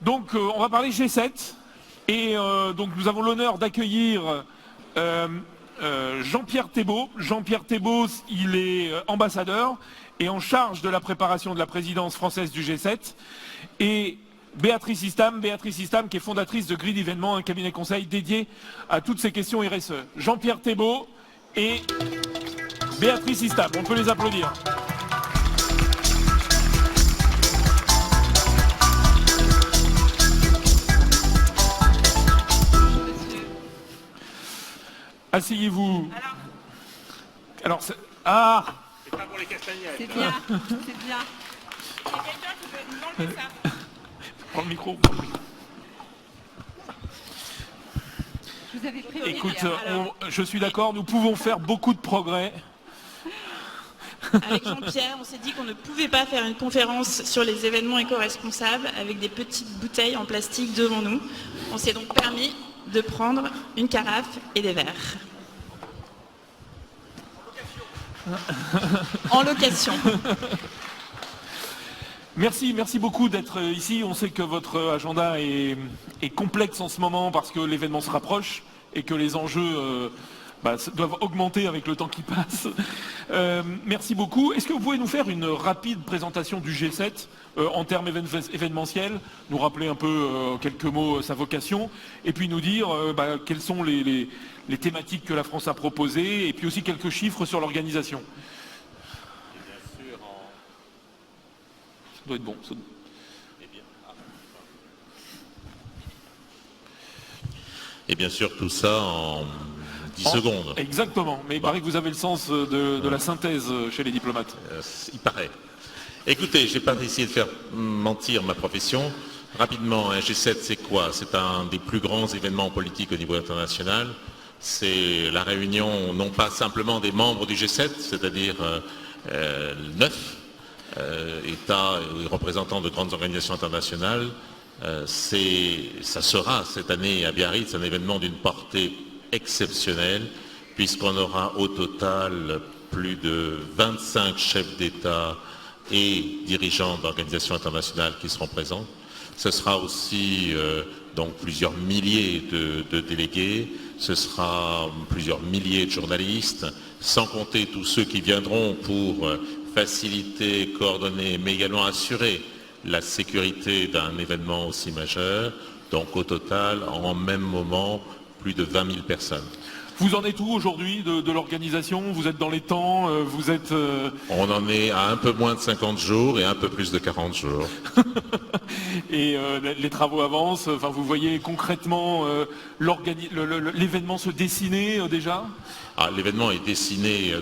Donc on va parler G7 et donc nous avons l'honneur d'accueillir Jean-Pierre Thébault. Jean-Pierre Thébault, il est ambassadeur et en charge de la préparation de la présidence française du G7. Et Béatrice Istam qui est fondatrice de Grid Événements, un cabinet conseil dédié à toutes ces questions RSE. Jean-Pierre Thébault et Béatrice Istam, on peut les applaudir. Asseyez-vous. Alors ah, c'est pas pour les castagnettes. C'est bien, c'est bien. Il y a quelqu'un qui peut nous enlever ça. prends le micro. Je vous avais prévenu. Écoute, je suis d'accord, nous pouvons faire beaucoup de progrès. Avec Jean-Pierre, on s'est dit qu'on ne pouvait pas faire une conférence sur les événements éco-responsables avec des petites bouteilles en plastique devant nous. On s'est donc permis de prendre une carafe et des verres. En location. Merci beaucoup d'être ici. On sait que votre agenda est complexe en ce moment parce que l'événement se rapproche et que les enjeux doivent augmenter avec le temps qui passe. Merci beaucoup. Est-ce que vous pouvez nous faire une rapide présentation du G7 en termes événementiels, nous rappeler un peu quelques mots sa vocation, et puis nous dire quelles sont les thématiques que la France a proposées, et puis aussi quelques chiffres sur l'organisation. Bien sûr, Ça doit être bon. Et bien sûr, tout ça en 10 secondes. Exactement, mais il paraît que vous avez le sens de la synthèse chez les diplomates. Il paraît. Écoutez, je n'ai pas essayé de faire mentir ma profession. Rapidement, un G7, c'est quoi? C'est un des plus grands événements politiques au niveau international. C'est la réunion non pas simplement des membres du G7, c'est-à-dire 9 États et représentants de grandes organisations internationales. Ça sera cette année à Biarritz un événement d'une portée exceptionnelle, puisqu'on aura au total plus de 25 chefs d'État et dirigeants d'organisations internationales qui seront présents. Ce sera aussi donc plusieurs milliers de délégués, ce sera plusieurs milliers de journalistes, sans compter tous ceux qui viendront pour faciliter, coordonner, mais également assurer la sécurité d'un événement aussi majeur. Donc au total, en même moment, plus de 20 000 personnes. Vous en êtes où aujourd'hui de l'organisation? Vous êtes dans les temps? Vous êtes On en est à un peu moins de 50 jours et un peu plus de 40 jours. Et les travaux avancent. Enfin, vous voyez concrètement l'événement se dessiner déjà? L'événement est dessiné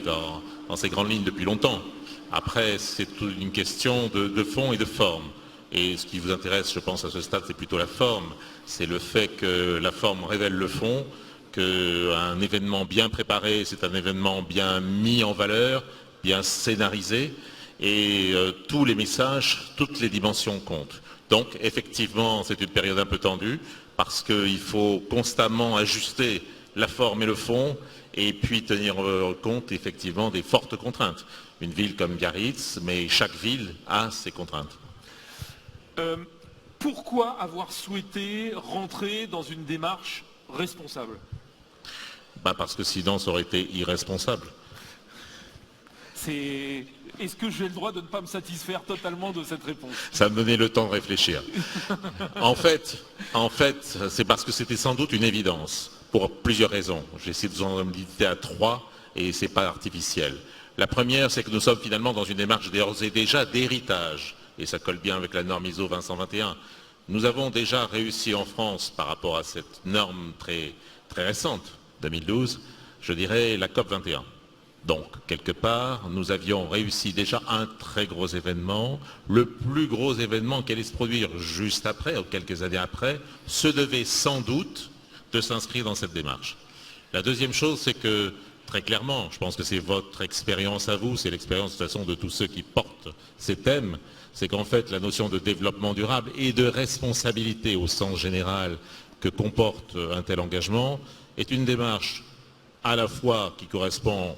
dans ses grandes lignes depuis longtemps. Après, c'est une question de fond et de forme. Et ce qui vous intéresse, je pense, à ce stade, c'est plutôt la forme. C'est le fait que la forme révèle le fond, qu'un événement bien préparé, c'est un événement bien mis en valeur, bien scénarisé, et tous les messages, toutes les dimensions comptent. Donc, effectivement, c'est une période un peu tendue, parce qu'il faut constamment ajuster la forme et le fond, et puis tenir compte, effectivement, des fortes contraintes. Une ville comme Biarritz, mais chaque ville a ses contraintes. Pourquoi avoir souhaité rentrer dans une démarche responsable? Parce que sinon, ça aurait été irresponsable. Est-ce que j'ai le droit de ne pas me satisfaire totalement de cette réponse? Ça me donnait le temps de réfléchir. En fait, c'est parce que c'était sans doute une évidence, pour plusieurs raisons. J'ai essayé de vous en limiter à 3, et c'est pas artificiel. La première, c'est que nous sommes finalement dans une démarche d'ores et déjà d'héritage, et ça colle bien avec la norme ISO 20121. Nous avons déjà réussi en France, par rapport à cette norme très, très récente, 2012, je dirais la COP 21. Donc, quelque part, nous avions réussi déjà un très gros événement. Le plus gros événement qui allait se produire juste après, ou quelques années après, se devait sans doute de s'inscrire dans cette démarche. La deuxième chose, c'est que, très clairement, je pense que c'est votre expérience à vous, c'est l'expérience de toute façon de tous ceux qui portent ces thèmes, c'est qu'en fait, la notion de développement durable et de responsabilité au sens général que comporte un tel engagement est une démarche à la fois qui correspond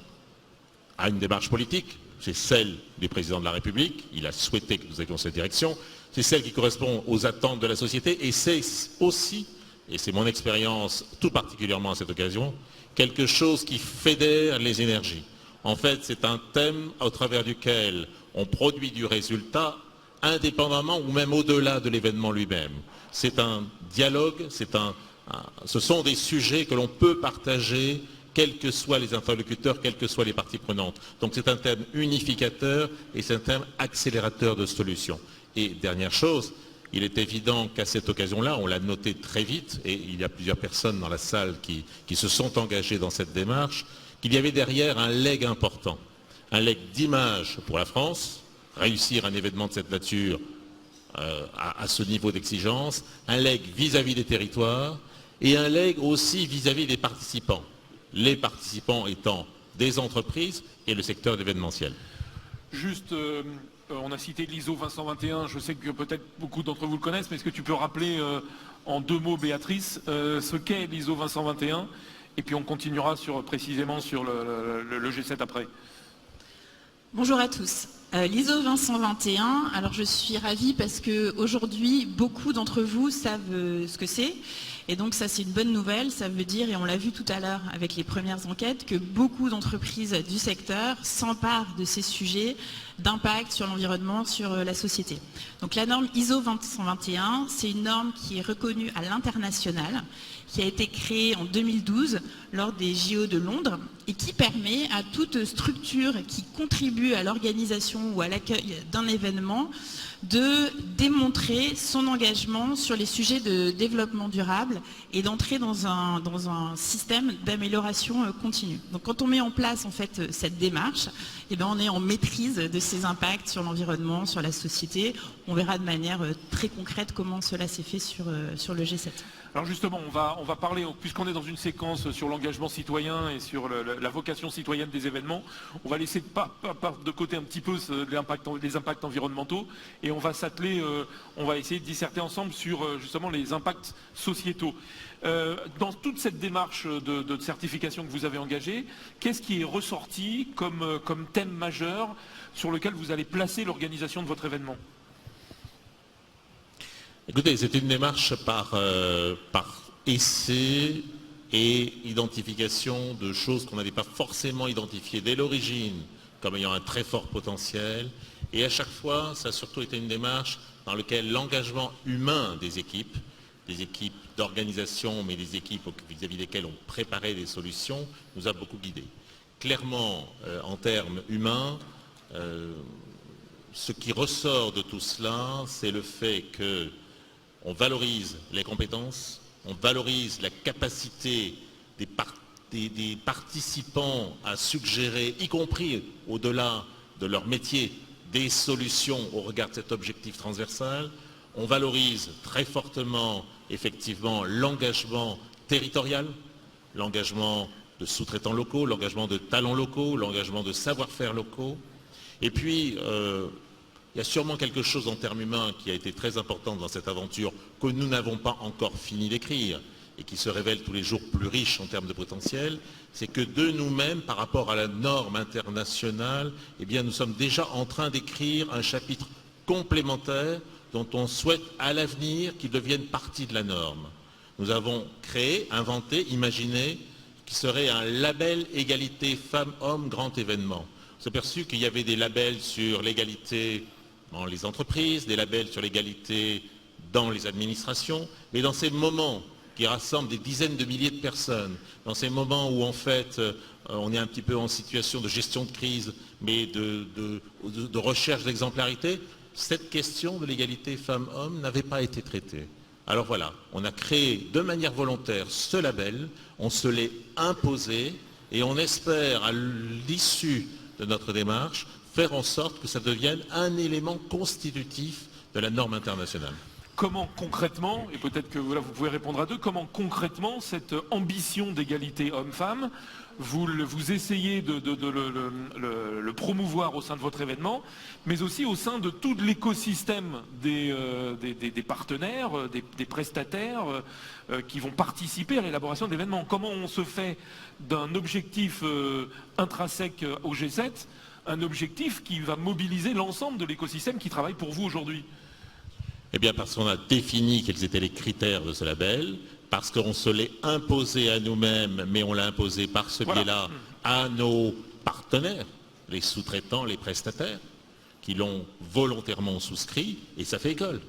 à une démarche politique, c'est celle du président de la République, il a souhaité que nous ayons cette direction, c'est celle qui correspond aux attentes de la société, et c'est aussi, et c'est mon expérience tout particulièrement à cette occasion, quelque chose qui fédère les énergies. En fait, c'est un thème au travers duquel on produit du résultat indépendamment ou même au-delà de l'événement lui-même. C'est un dialogue, ce sont des sujets que l'on peut partager, quels que soient les interlocuteurs, quelles que soient les parties prenantes. Donc c'est un thème unificateur et c'est un thème accélérateur de solutions. Et dernière chose, il est évident qu'à cette occasion-là, on l'a noté très vite, et il y a plusieurs personnes dans la salle qui se sont engagées dans cette démarche, qu'il y avait derrière un legs important, un legs d'image pour la France, réussir un événement de cette nature à ce niveau d'exigence, un legs vis-à-vis des territoires, et un legs aussi vis-à-vis des participants, les participants étant des entreprises et le secteur d'événementiel. Juste, on a cité l'ISO 221, je sais que peut-être beaucoup d'entre vous le connaissent, mais est-ce que tu peux rappeler en 2 mots, Béatrice, ce qu'est l'ISO 221, et puis on continuera précisément sur le G7 après. Bonjour à tous. L'ISO 221, alors je suis ravie parce qu'aujourd'hui, beaucoup d'entre vous savent ce que c'est. Et donc ça, c'est une bonne nouvelle. Ça veut dire, et on l'a vu tout à l'heure avec les premières enquêtes, que beaucoup d'entreprises du secteur s'emparent de ces sujets d'impact sur l'environnement, sur la société. Donc la norme ISO 221, c'est une norme qui est reconnue à l'international, qui a été créée en 2012 lors des JO de Londres et qui permet à toute structure qui contribue à l'organisation ou à l'accueil d'un événement de démontrer son engagement sur les sujets de développement durable et d'entrer dans un système d'amélioration continue. Donc quand on met en place en fait cette démarche, eh bien, on est en maîtrise de ses impacts sur l'environnement, sur la société. On verra de manière très concrète comment cela s'est fait sur le G7. Alors justement, on va parler, puisqu'on est dans une séquence sur l'engagement citoyen et sur la vocation citoyenne des événements, on va laisser de côté un petit peu les impacts environnementaux et on va s'atteler, on va essayer de disserter ensemble sur justement les impacts sociétaux. Dans toute cette démarche de certification que vous avez engagée, qu'est-ce qui est ressorti comme thème majeur sur lequel vous allez placer l'organisation de votre événement ? Écoutez, c'est une démarche par essai et identification de choses qu'on n'avait pas forcément identifiées dès l'origine comme ayant un très fort potentiel. Et à chaque fois, ça a surtout été une démarche dans laquelle l'engagement humain des équipes d'organisation, mais des équipes vis-à-vis desquelles on préparait des solutions, nous a beaucoup guidés. Clairement, en termes humains, ce qui ressort de tout cela, c'est le fait qu'on valorise les compétences, on valorise la capacité des participants à suggérer, y compris au-delà de leur métier, des solutions au regard de cet objectif transversal. On valorise très fortement, effectivement, l'engagement territorial, l'engagement de sous-traitants locaux, l'engagement de talents locaux, l'engagement de savoir-faire locaux. Et puis, il y a sûrement quelque chose en termes humains qui a été très important dans cette aventure que nous n'avons pas encore fini d'écrire et qui se révèle tous les jours plus riche en termes de potentiel, c'est que de nous-mêmes, par rapport à la norme internationale, eh bien, nous sommes déjà en train d'écrire un chapitre complémentaire dont on souhaite à l'avenir qu'il devienne partie de la norme. Nous avons créé, inventé, imaginé qui serait un label égalité femmes-hommes grand événement. On s'est aperçu qu'il y avait des labels sur l'égalité dans les entreprises, des labels sur l'égalité dans les administrations, mais dans ces moments qui rassemblent des dizaines de milliers de personnes, dans ces moments où en fait on est un petit peu en situation de gestion de crise, mais de recherche d'exemplarité, cette question de l'égalité femmes-hommes n'avait pas été traitée. Alors voilà, on a créé de manière volontaire ce label, on se l'est imposé et on espère à l'issue de notre démarche faire en sorte que ça devienne un élément constitutif de la norme internationale. Comment concrètement, et peut-être que voilà, vous pouvez répondre à deux, comment concrètement cette ambition d'égalité homme-femme, vous essayez de le promouvoir au sein de votre événement, mais aussi au sein de tout l'écosystème des partenaires, des prestataires qui vont participer à l'élaboration de l'événement. Comment on se fait d'un objectif intrinsèque au G7, un objectif qui va mobiliser l'ensemble de l'écosystème qui travaille pour vous aujourd'hui ? Eh bien parce qu'on a défini quels étaient les critères de ce label, parce qu'on se l'est imposé à nous-mêmes, mais on l'a imposé par ce biais-là à nos partenaires, les sous-traitants, les prestataires, qui l'ont volontairement souscrit, et ça fait école.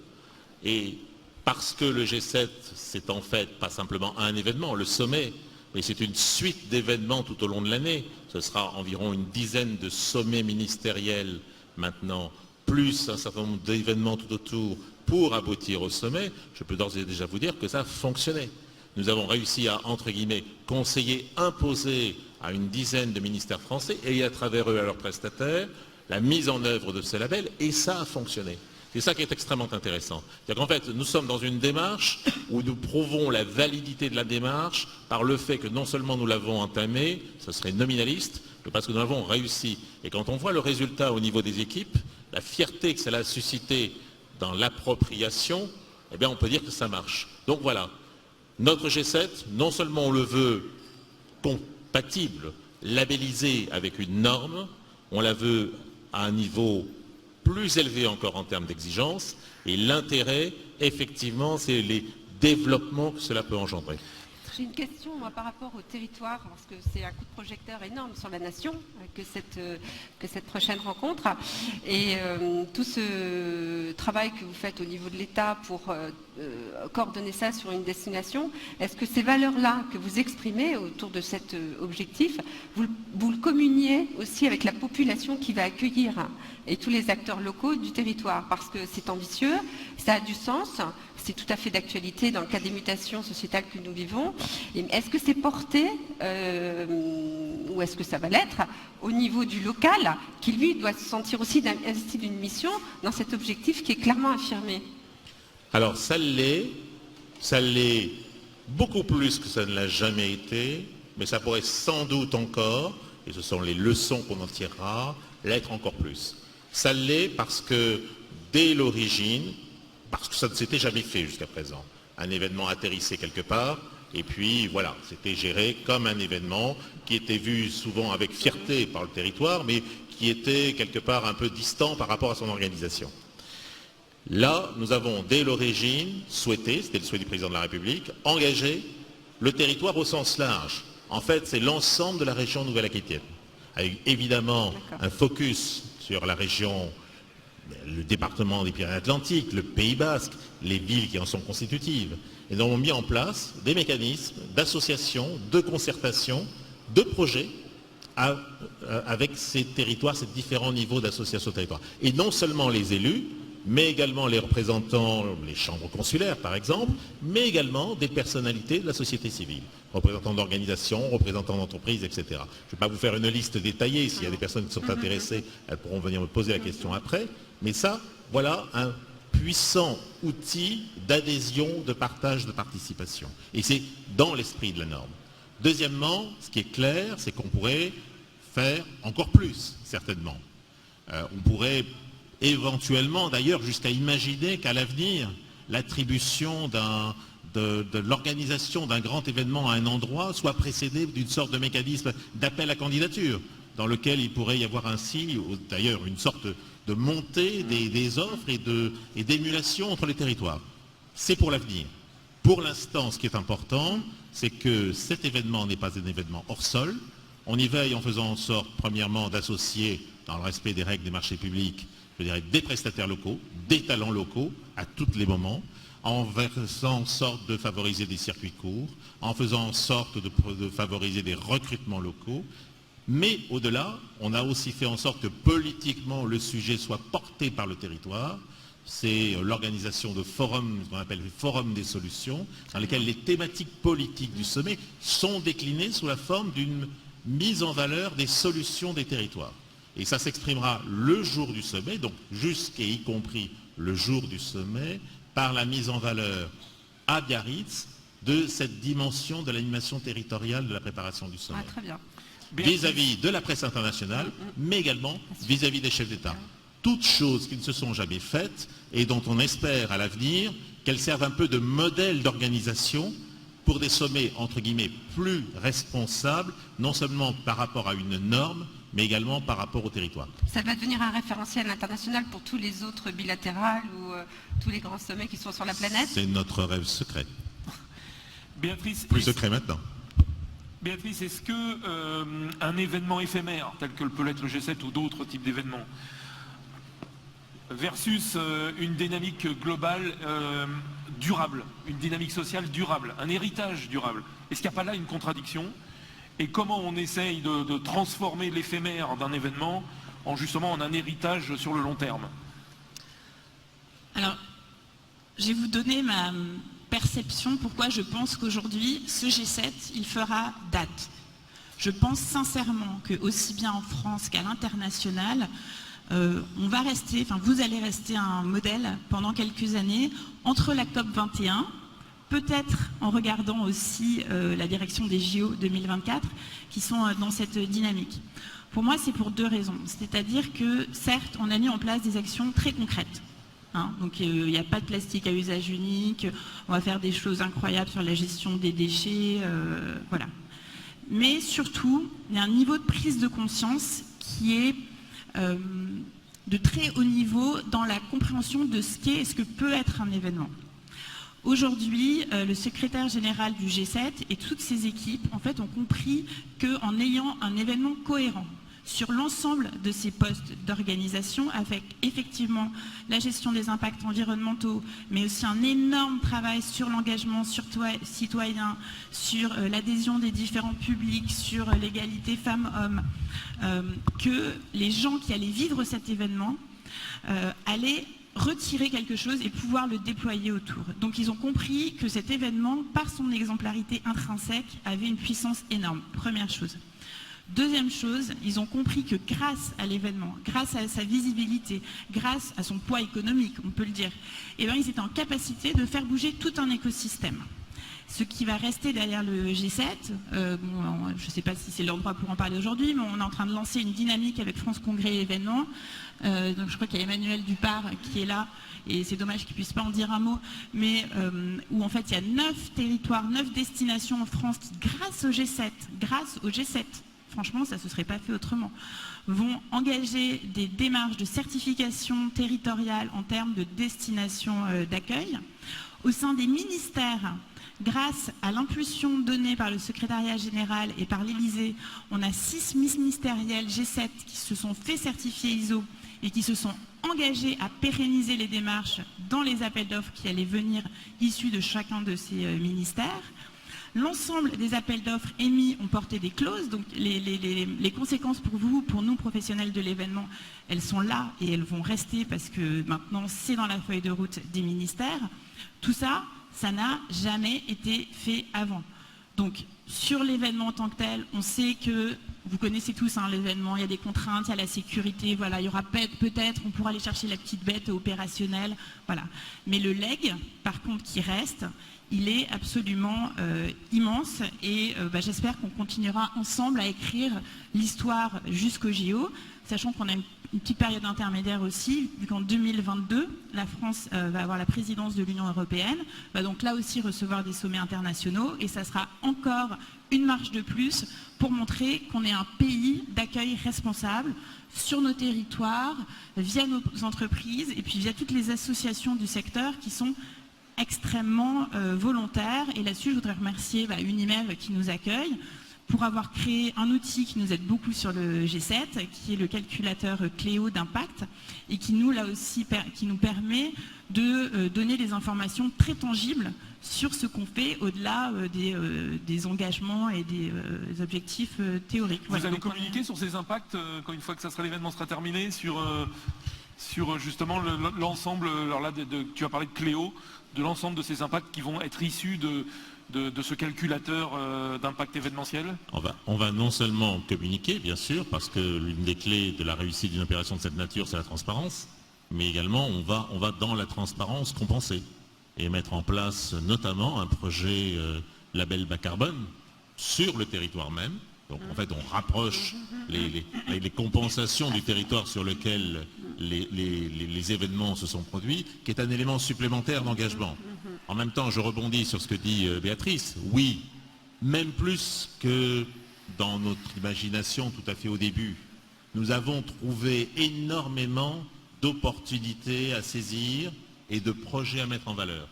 Et parce que le G7, c'est en fait pas simplement un événement, le sommet, mais c'est une suite d'événements tout au long de l'année. Ce sera environ une dizaine de sommets ministériels maintenant, plus un certain nombre d'événements tout autour pour aboutir au sommet. Je peux d'ores et déjà vous dire que ça a fonctionné. Nous avons réussi à, entre guillemets, conseiller, imposer à une dizaine de ministères français et à travers eux à leurs prestataires la mise en œuvre de ces labels, et ça a fonctionné. C'est ça qui est extrêmement intéressant. C'est-à-dire qu'en fait, nous sommes dans une démarche où nous prouvons la validité de la démarche par le fait que non seulement nous l'avons entamée, ce serait nominaliste, mais parce que nous l'avons réussi. Et quand on voit le résultat au niveau des équipes, la fierté que cela a suscité dans l'appropriation, eh bien on peut dire que ça marche. Donc voilà, notre G7, non seulement on le veut compatible, labellisé avec une norme, on la veut à un niveau plus élevé encore en termes d'exigence, et l'intérêt, effectivement, c'est les développements que cela peut engendrer. J'ai une question moi, par rapport au territoire, parce que c'est un coup de projecteur énorme sur la nation que cette prochaine rencontre. Et tout ce travail que vous faites au niveau de l'État pour coordonner ça sur une destination, est-ce que ces valeurs-là que vous exprimez autour de cet objectif, vous le communiez aussi avec la population qui va accueillir et tous les acteurs locaux du territoire? Parce que c'est ambitieux, ça a du sens. C'est tout à fait d'actualité dans le cas des mutations sociétales que nous vivons. Est-ce que c'est porté, ou est-ce que ça va l'être, au niveau du local, qui lui doit se sentir aussi investi d'une mission dans cet objectif qui est clairement affirmé? Alors ça l'est beaucoup plus que ça ne l'a jamais été, mais ça pourrait sans doute encore, et ce sont les leçons qu'on en tirera, l'être encore plus. Ça l'est parce que dès l'origine, parce que ça ne s'était jamais fait jusqu'à présent. Un événement atterrissait quelque part, et puis voilà, c'était géré comme un événement qui était vu souvent avec fierté par le territoire, mais qui était quelque part un peu distant par rapport à son organisation. Là, nous avons dès l'origine souhaité, c'était le souhait du président de la République, engager le territoire au sens large. En fait, c'est l'ensemble de la région Nouvelle-Aquitaine, avec évidemment un focus sur la région, le département des Pyrénées-Atlantiques, le Pays Basque, les villes qui en sont constitutives. Et nous avons mis en place des mécanismes d'association, de concertation, de projets avec ces territoires, ces différents niveaux d'association territoire. Et non seulement les élus, mais également les représentants, les chambres consulaires par exemple, mais également des personnalités de la société civile, représentants d'organisations, représentants d'entreprises, etc. Je ne vais pas vous faire une liste détaillée, s'il y a des personnes qui sont intéressées, elles pourront venir me poser la question après, mais ça, voilà un puissant outil d'adhésion, de partage, de participation. Et c'est dans l'esprit de la norme. Deuxièmement, ce qui est clair, c'est qu'on pourrait faire encore plus, certainement. On pourrait éventuellement, d'ailleurs, jusqu'à imaginer qu'à l'avenir, l'attribution de l'organisation d'un grand événement à un endroit soit précédée d'une sorte de mécanisme d'appel à candidature, dans lequel il pourrait y avoir ainsi, d'ailleurs, une sorte de montée des offres et d'émulation entre les territoires. C'est pour l'avenir. Pour l'instant, ce qui est important, c'est que cet événement n'est pas un événement hors sol. On y veille en faisant en sorte, premièrement, d'associer, dans le respect des règles des marchés publics, je dirais, des prestataires locaux, des talents locaux, à tous les moments, en faisant en sorte de favoriser des circuits courts, en faisant en sorte de favoriser des recrutements locaux. Mais au-delà, on a aussi fait en sorte que politiquement le sujet soit porté par le territoire. C'est l'organisation de forums, ce qu'on appelle les forums des solutions, dans lesquels les thématiques politiques du sommet sont déclinées sous la forme d'une mise en valeur des solutions des territoires. Et ça s'exprimera le jour du sommet, donc jusqu'à y compris le jour du sommet, par la mise en valeur à Biarritz de cette dimension de l'animation territoriale de la préparation du sommet. Ah, très bien. Vis-à-vis de la presse internationale, mais également vis-à-vis des chefs d'État. Toutes choses qui ne se sont jamais faites et dont on espère à l'avenir qu'elles servent un peu de modèle d'organisation pour des sommets, entre guillemets, plus responsables, non seulement par rapport à une norme, mais également par rapport au territoire. Ça va devenir un référentiel international pour tous les autres bilatérales ou tous les grands sommets qui sont sur la planète? C'est notre rêve secret. Béatrice, Plus secret maintenant. Béatrice, est-ce que un événement éphémère, tel que peut l'être le G7 ou d'autres types d'événements, versus une dynamique globale durable, une dynamique sociale durable, un héritage durable, est-ce qu'il n'y a pas là une contradiction? Et comment on essaye de transformer l'éphémère d'un événement en justement en un héritage sur le long terme? Alors, je vais vous donner ma perception, pourquoi je pense qu'aujourd'hui, ce G7, il fera date. Je pense sincèrement que aussi bien en France qu'à l'international, on va rester, enfin vous allez rester un modèle pendant quelques années entre la COP 21, peut-être en regardant aussi la direction des JO 2024 qui sont dans cette dynamique. Pour moi, c'est pour deux raisons. C'est-à-dire que certes, on a mis en place des actions très concrètes. Donc il n'y a pas de plastique à usage unique, on va faire des choses incroyables sur la gestion des déchets, voilà. Mais surtout, il y a un niveau de prise de conscience qui est de très haut niveau dans la compréhension de ce qu'est et ce que peut être un événement. Aujourd'hui, le secrétaire général du G7 et toutes ses équipes en fait, ont compris qu'en ayant un événement cohérent sur l'ensemble de ces postes d'organisation, avec effectivement la gestion des impacts environnementaux, mais aussi un énorme travail sur l'engagement citoyen, sur l'adhésion des différents publics, sur l'égalité femmes-hommes, que les gens qui allaient vivre cet événement allaient retirer quelque chose et pouvoir le déployer autour. Donc ils ont compris que cet événement, par son exemplarité intrinsèque, avait une puissance énorme. Première chose. Deuxième chose, ils ont compris que grâce à l'événement, grâce à sa visibilité, grâce à son poids économique, on peut le dire, eh bien, ils étaient en capacité de faire bouger tout un écosystème. Ce qui va rester derrière le G7, je ne sais pas si c'est l'endroit pour en parler aujourd'hui, mais on est en train de lancer une dynamique avec France Congrès événements. Donc je crois qu'il y a Emmanuel Dupart qui est là, et c'est dommage qu'il ne puisse pas en dire un mot, mais où en fait il y a 9 territoires, 9 destinations en France qui, grâce au G7, franchement, ça ne se serait pas fait autrement, vont engager des démarches de certification territoriale en termes de destination d'accueil. Au sein des ministères, grâce à l'impulsion donnée par le secrétariat général et par l'Élysée, on a 6 ministériels G7 qui se sont fait certifier ISO et qui se sont engagés à pérenniser les démarches dans les appels d'offres qui allaient venir issus de chacun de ces ministères. L'ensemble des appels d'offres émis ont porté des clauses, donc les conséquences pour vous, pour nous professionnels de l'événement, elles sont là et elles vont rester parce que maintenant c'est dans la feuille de route des ministères. Tout ça, ça n'a jamais été fait avant. Donc sur l'événement en tant que tel, on sait que, vous connaissez tous l'événement, il y a des contraintes, il y a la sécurité, voilà, il y aura peut-être, on pourra aller chercher la petite bête opérationnelle, voilà. Mais le leg, par contre, qui reste, il est absolument immense et j'espère qu'on continuera ensemble à écrire l'histoire jusqu'au JO, sachant qu'on a une petite période intermédiaire aussi, vu qu'en 2022, la France va avoir la présidence de l'Union européenne, va donc là aussi recevoir des sommets internationaux et ça sera encore une marche de plus pour montrer qu'on est un pays d'accueil responsable sur nos territoires, via nos entreprises et puis via toutes les associations du secteur qui sont extrêmement volontaires. Et là-dessus, je voudrais remercier Unimev qui nous accueille pour avoir créé un outil qui nous aide beaucoup sur le G7, qui est le calculateur Cléo d'impact, et qui nous, là aussi, qui nous permet de donner des informations très tangibles sur ce qu'on fait au-delà des engagements et des objectifs théoriques. Vous allez communiquer sur ces impacts quand une fois que l'événement sera terminé, sur justement l'ensemble, alors là tu as parlé de Cléo, de l'ensemble de ces impacts qui vont être issus de ce calculateur d'impact événementiel? On va non seulement communiquer, bien sûr, parce que l'une des clés de la réussite d'une opération de cette nature, c'est la transparence, mais également on va dans la transparence compenser et mettre en place notamment un projet label bas carbone sur le territoire même. Donc en fait on rapproche les compensations du territoire sur lequel les événements se sont produits, qui est un élément supplémentaire d'engagement. En même temps, je rebondis sur ce que dit Béatrice. Oui, même plus que dans notre imagination tout à fait au début, nous avons trouvé énormément d'opportunités à saisir et de projets à mettre en valeur.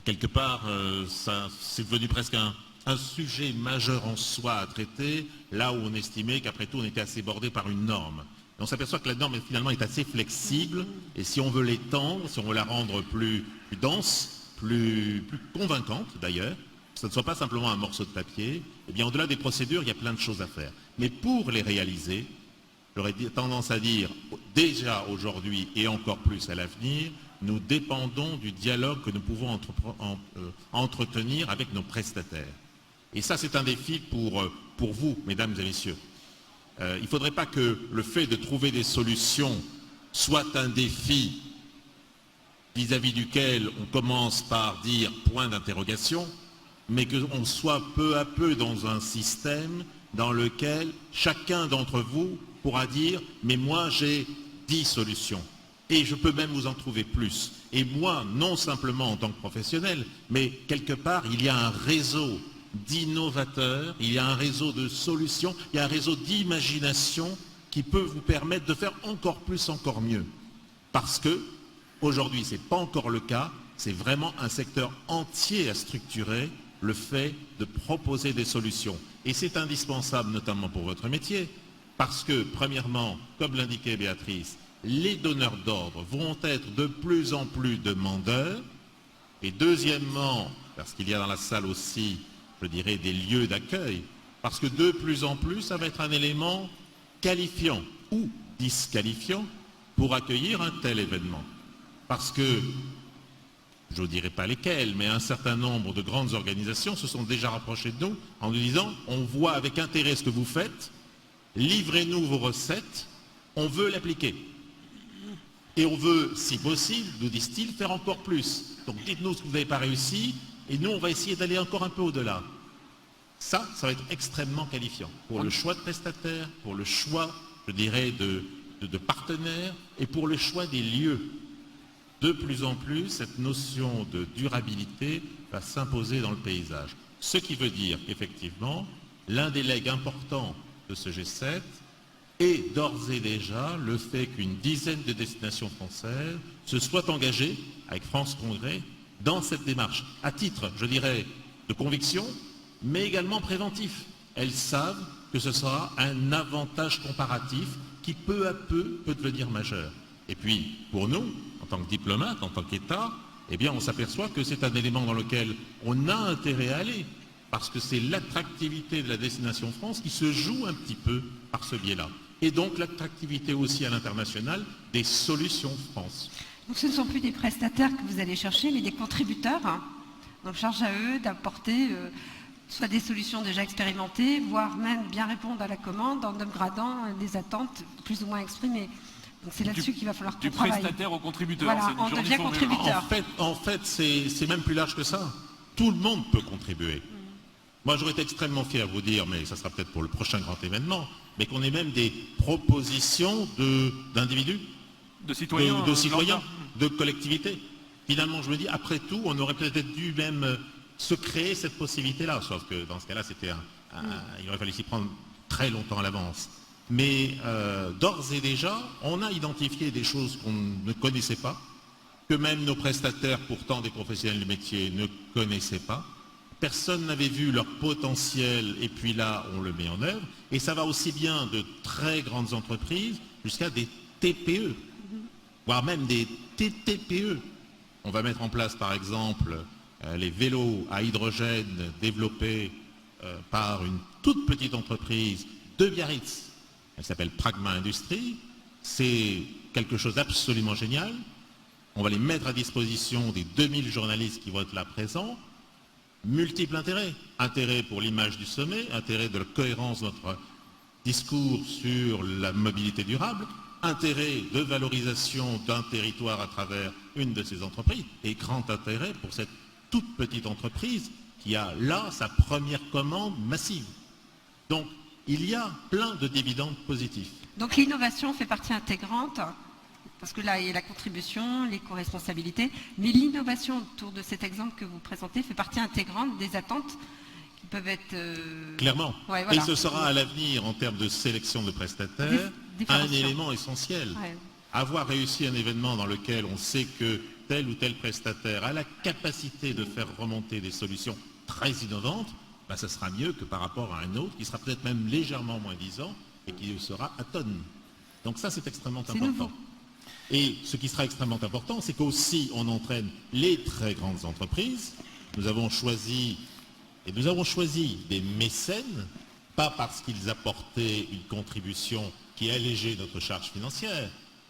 Quelque part, c'est devenu presque un sujet majeur en soi à traiter, là où on estimait qu'après tout, on était assez bordé par une norme. Et on s'aperçoit que la norme, finalement, est assez flexible, et si on veut l'étendre, si on veut la rendre plus dense, plus convaincante d'ailleurs, que ce ne soit pas simplement un morceau de papier, eh bien, au-delà des procédures, il y a plein de choses à faire. Mais pour les réaliser, j'aurais tendance à dire, déjà aujourd'hui et encore plus à l'avenir, nous dépendons du dialogue que nous pouvons entretenir avec nos prestataires. Et ça, c'est un défi pour vous, mesdames et messieurs. Il ne faudrait pas que le fait de trouver des solutions soit un défi vis-à-vis duquel on commence par dire point d'interrogation, mais qu'on soit peu à peu dans un système dans lequel chacun d'entre vous pourra dire « mais moi j'ai 10 solutions ». Et je peux même vous en trouver plus. Et moi, non simplement en tant que professionnel, mais quelque part, il y a un réseau d'innovateurs, il y a un réseau de solutions, il y a un réseau d'imagination qui peut vous permettre de faire encore plus, encore mieux. Parce que, aujourd'hui, ce n'est pas encore le cas, c'est vraiment un secteur entier à structurer, le fait de proposer des solutions. Et c'est indispensable, notamment pour votre métier, parce que, premièrement, comme l'indiquait Béatrice, les donneurs d'ordre vont être de plus en plus demandeurs, et deuxièmement, parce qu'il y a dans la salle aussi, je dirais, des lieux d'accueil, parce que de plus en plus, ça va être un élément qualifiant ou disqualifiant pour accueillir un tel événement. Parce que, je ne dirais pas lesquels, mais un certain nombre de grandes organisations se sont déjà rapprochées de nous en nous disant « on voit avec intérêt ce que vous faites, livrez-nous vos recettes, on veut l'appliquer ». Et on veut, si possible, nous disent-ils, faire encore plus. Donc dites-nous ce que vous n'avez pas réussi, et nous, on va essayer d'aller encore un peu au-delà. Ça va être extrêmement qualifiant pour le choix de prestataires, pour le choix, je dirais, de partenaires, et pour le choix des lieux. De plus en plus, cette notion de durabilité va s'imposer dans le paysage. Ce qui veut dire qu'effectivement, l'un des legs importants de ce G7, et d'ores et déjà le fait qu'une dizaine de destinations françaises se soient engagées avec France Congrès dans cette démarche, à titre, je dirais, de conviction, mais également préventif. Elles savent que ce sera un avantage comparatif qui peu à peu peut devenir majeur. Et puis, pour nous, en tant que diplomates, en tant qu'État, eh bien, on s'aperçoit que c'est un élément dans lequel on a intérêt à aller, parce que c'est l'attractivité de la destination France qui se joue un petit peu par ce biais-là. Et donc l'attractivité aussi à l'international des solutions France. Donc ce ne sont plus des prestataires que vous allez chercher, mais des contributeurs. Donc charge à eux d'apporter soit des solutions déjà expérimentées, voire même bien répondre à la commande en upgradant des attentes plus ou moins exprimées. Donc c'est là-dessus qu'il va falloir qu'on travaille. Du prestataire au contributeur. Voilà, on devient contributeur. En fait c'est même plus large que ça. Tout le monde peut contribuer. Moi, j'aurais été extrêmement fier à vous dire, mais ça sera peut-être pour le prochain grand événement, mais qu'on ait même des propositions d'individus, de citoyens, de collectivités. Finalement, je me dis, après tout, on aurait peut-être dû même se créer cette possibilité-là, sauf que dans ce cas-là, il aurait fallu s'y prendre très longtemps à l'avance. Mais d'ores et déjà, on a identifié des choses qu'on ne connaissait pas, que même nos prestataires, pourtant des professionnels du métier, ne connaissaient pas. Personne n'avait vu leur potentiel et puis là, on le met en œuvre. Et ça va aussi bien de très grandes entreprises jusqu'à des TPE, voire même des TTPE. On va mettre en place, par exemple, les vélos à hydrogène développés par une toute petite entreprise de Biarritz. Elle s'appelle Pragma Industrie. C'est quelque chose d'absolument génial. On va les mettre à disposition des 2000 journalistes qui vont être là présents. Multiples intérêts. Intérêt pour l'image du sommet, intérêt de la cohérence de notre discours sur la mobilité durable, intérêt de valorisation d'un territoire à travers une de ces entreprises, et grand intérêt pour cette toute petite entreprise qui a là sa première commande massive. Donc, il y a plein de dividendes positifs. Donc l'innovation fait partie intégrante, parce que là, il y a la contribution, l'éco-responsabilité, mais l'innovation autour de cet exemple que vous présentez fait partie intégrante des attentes qui peuvent être... Clairement. Ouais, voilà. Et ce sera à l'avenir, en termes de sélection de prestataires, différenciant. élément essentiel. Ouais. Avoir réussi un événement dans lequel on sait que tel ou tel prestataire a la capacité de faire remonter des solutions très innovantes, ça sera mieux que par rapport à un autre qui sera peut-être même légèrement moins disant et qui le sera à tonnes. Donc ça, c'est extrêmement important. Nouveau. Et ce qui sera extrêmement important, c'est qu'aussi on entraîne les très grandes entreprises. Nous avons choisi des mécènes, pas parce qu'ils apportaient une contribution qui allégeait notre charge financière,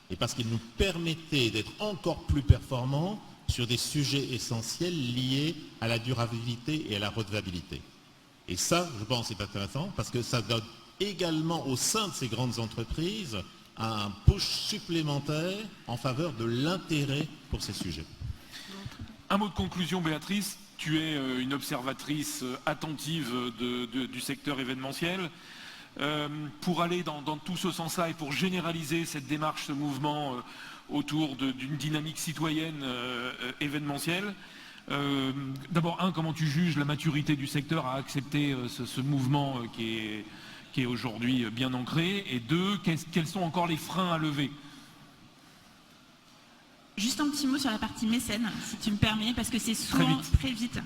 et parce qu'ils nous permettaient d'être encore plus performants sur des sujets essentiels liés à la durabilité et à la redevabilité. Et ça, je pense, c'est intéressant, parce que ça donne également au sein de ces grandes entreprises un push supplémentaire en faveur de l'intérêt pour ces sujets. Un mot de conclusion, Béatrice. Tu es une observatrice attentive du secteur événementiel. Pour aller dans tout ce sens-là et pour généraliser cette démarche, ce mouvement autour d'une dynamique citoyenne événementielle, d'abord, comment tu juges la maturité du secteur à accepter ce mouvement qui est aujourd'hui bien ancré, et deux, quels sont encore les freins à lever? Juste un petit mot sur la partie mécène, si tu me permets, parce que c'est souvent très vite.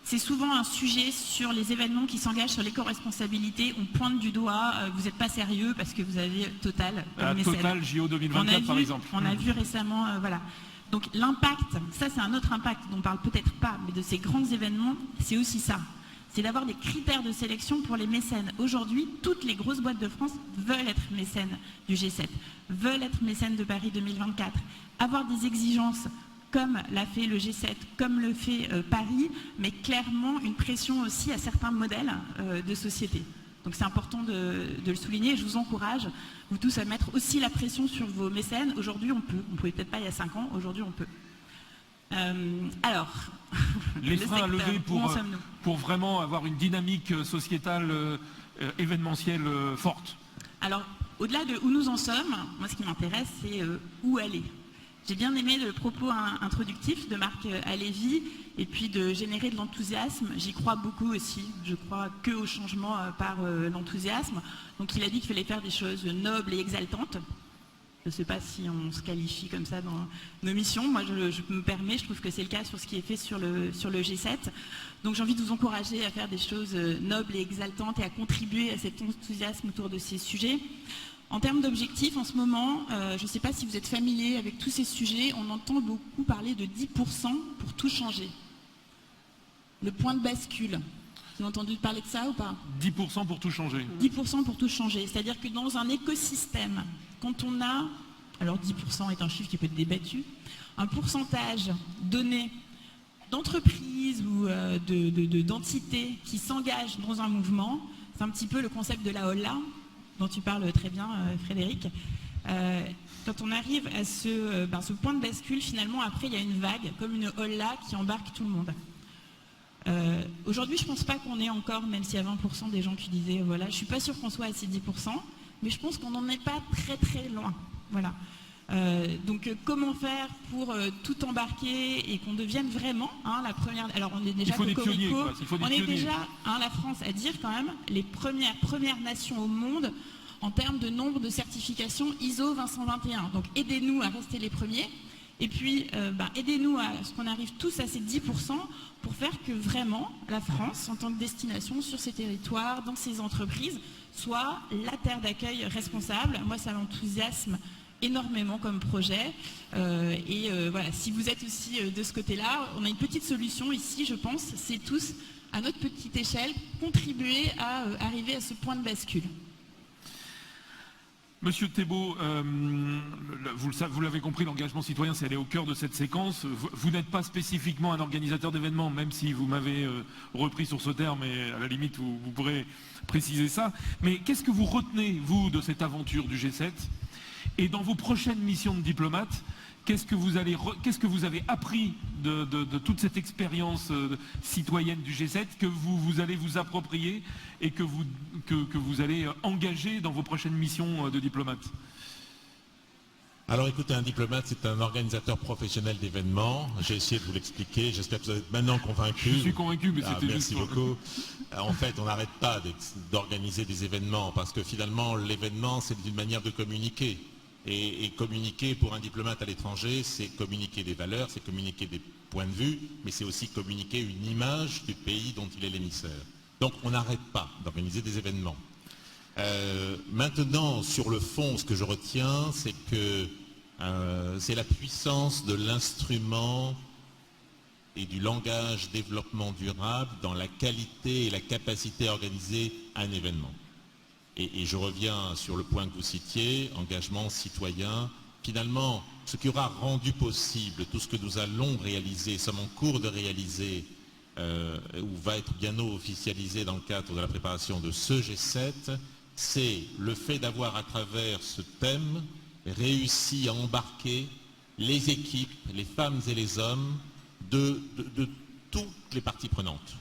C'est souvent un sujet sur les événements qui s'engagent sur l'éco-responsabilité. On pointe du doigt, vous n'êtes pas sérieux parce que vous avez Total mécène. Total JO 2024 par exemple. On a vu récemment, voilà. Donc l'impact, ça c'est un autre impact dont on ne parle peut-être pas, mais de ces grands événements, c'est aussi ça. C'est d'avoir des critères de sélection pour les mécènes. Aujourd'hui, toutes les grosses boîtes de France veulent être mécènes du G7, veulent être mécènes de Paris 2024. Avoir des exigences comme l'a fait le G7, comme le fait Paris, mais clairement une pression aussi à certains modèles de société. Donc c'est important de le souligner. Je vous encourage, vous tous, à mettre aussi la pression sur vos mécènes. Aujourd'hui, on peut. On ne pouvait peut-être pas il y a 5 ans. Aujourd'hui, on peut. Alors, les freins à lever pour vraiment avoir une dynamique sociétale événementielle forte. Alors, au-delà de où nous en sommes, moi ce qui m'intéresse, c'est où aller. J'ai bien aimé le propos introductif de Marc Alévi, et puis de générer de l'enthousiasme. J'y crois beaucoup aussi. Je crois que au changement par l'enthousiasme. Donc il a dit qu'il fallait faire des choses nobles et exaltantes. Je ne sais pas si on se qualifie comme ça dans nos missions. Moi, je me permets, je trouve que c'est le cas sur ce qui est fait sur le G7. Donc j'ai envie de vous encourager à faire des choses nobles et exaltantes et à contribuer à cet enthousiasme autour de ces sujets. En termes d'objectifs, en ce moment, je ne sais pas si vous êtes familier avec tous ces sujets, on entend beaucoup parler de 10% pour tout changer. Le point de bascule. Vous avez entendu parler de ça ou pas? 10% pour tout changer. 10% pour tout changer. C'est-à-dire que dans un écosystème, quand on a, alors 10% est un chiffre qui peut être débattu, un pourcentage donné d'entreprises ou d'entités qui s'engagent dans un mouvement, c'est un petit peu le concept de la holla, dont tu parles très bien, Frédéric. Quand on arrive à ce point de bascule, finalement, après, il y a une vague, comme une holla qui embarque tout le monde. Aujourd'hui, je ne pense pas qu'on est encore, même s'il y a 20% des gens qui disaient, voilà, je ne suis pas sûre qu'on soit à ces 10%, mais je pense qu'on n'en est pas très très loin. Voilà. Donc comment faire pour tout embarquer et qu'on devienne vraiment la première. Alors on est déjà Cocorico, on est déjà la France à dire quand même les premières nations au monde en termes de nombre de certifications ISO 20121. Donc aidez-nous à rester les premiers et puis aidez-nous à ce qu'on arrive tous à ces 10% pour faire que vraiment la France en tant que destination sur ces territoires, dans ces entreprises, soit la terre d'accueil responsable. Moi ça m'enthousiasme énormément comme projet voilà, si vous êtes aussi de ce côté-là, on a une petite solution ici, je pense, c'est tous à notre petite échelle contribuer à arriver à ce point de bascule. Monsieur Thébault, vous l'avez compris, l'engagement citoyen, c'est aller au cœur de cette séquence. Vous n'êtes pas spécifiquement un organisateur d'événements, même si vous m'avez repris sur ce terme, et à la limite, vous pourrez préciser ça. Mais qu'est-ce que vous retenez, vous, de cette aventure du G7 ? Et dans vos prochaines missions de diplomate, qu'est-ce que vous avez appris de toute cette expérience citoyenne du G7 que vous allez vous approprier et que vous allez engager dans vos prochaines missions de diplomate? Alors écoutez, un diplomate, c'est un organisateur professionnel d'événements. J'ai essayé de vous l'expliquer, j'espère que vous êtes maintenant convaincu. Je suis convaincu, mais c'était Merci juste... beaucoup. En fait, on n'arrête pas d'organiser des événements, parce que finalement, l'événement, c'est une manière de communiquer. Et communiquer pour un diplomate à l'étranger, c'est communiquer des valeurs, c'est communiquer des points de vue, mais c'est aussi communiquer une image du pays dont il est l'émissaire. Donc on n'arrête pas d'organiser des événements. Maintenant, sur le fond, ce que je retiens, c'est que c'est la puissance de l'instrument et du langage développement durable dans la qualité et la capacité à organiser un événement. Et je reviens sur le point que vous citiez, engagement citoyen. Finalement, ce qui aura rendu possible tout ce que nous allons réaliser, sommes en cours de réaliser, ou va être bientôt officialisé dans le cadre de la préparation de ce G7, c'est le fait d'avoir à travers ce thème réussi à embarquer les équipes, les femmes et les hommes de toutes les parties prenantes,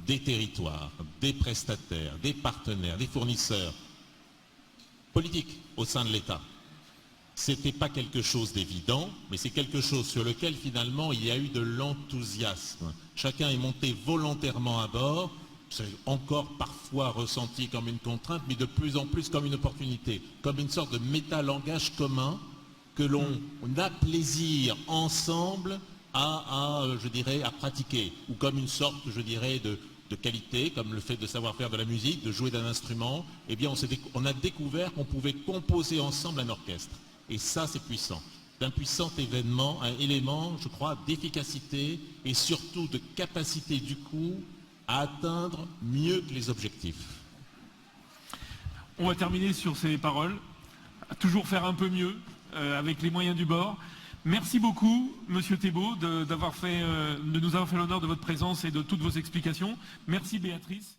des territoires, des prestataires, des partenaires, des fournisseurs politiques au sein de l'État. Ce n'était pas quelque chose d'évident, mais c'est quelque chose sur lequel finalement il y a eu de l'enthousiasme. Chacun est monté volontairement à bord, c'est encore parfois ressenti comme une contrainte, mais de plus en plus comme une opportunité, comme une sorte de métalangage commun que l'on a plaisir ensemble à pratiquer, ou comme une sorte, je dirais, de qualité, comme le fait de savoir faire de la musique, de jouer d'un instrument. Eh bien, on a découvert qu'on pouvait composer ensemble un orchestre. Et ça, c'est puissant. C'est un puissant événement, un élément, je crois, d'efficacité et surtout de capacité, du coup, à atteindre mieux que les objectifs. On va terminer sur ces paroles. Toujours faire un peu mieux, avec les moyens du bord. Merci beaucoup, Monsieur Thébault, de nous avoir fait l'honneur de votre présence et de toutes vos explications. Merci, Béatrice.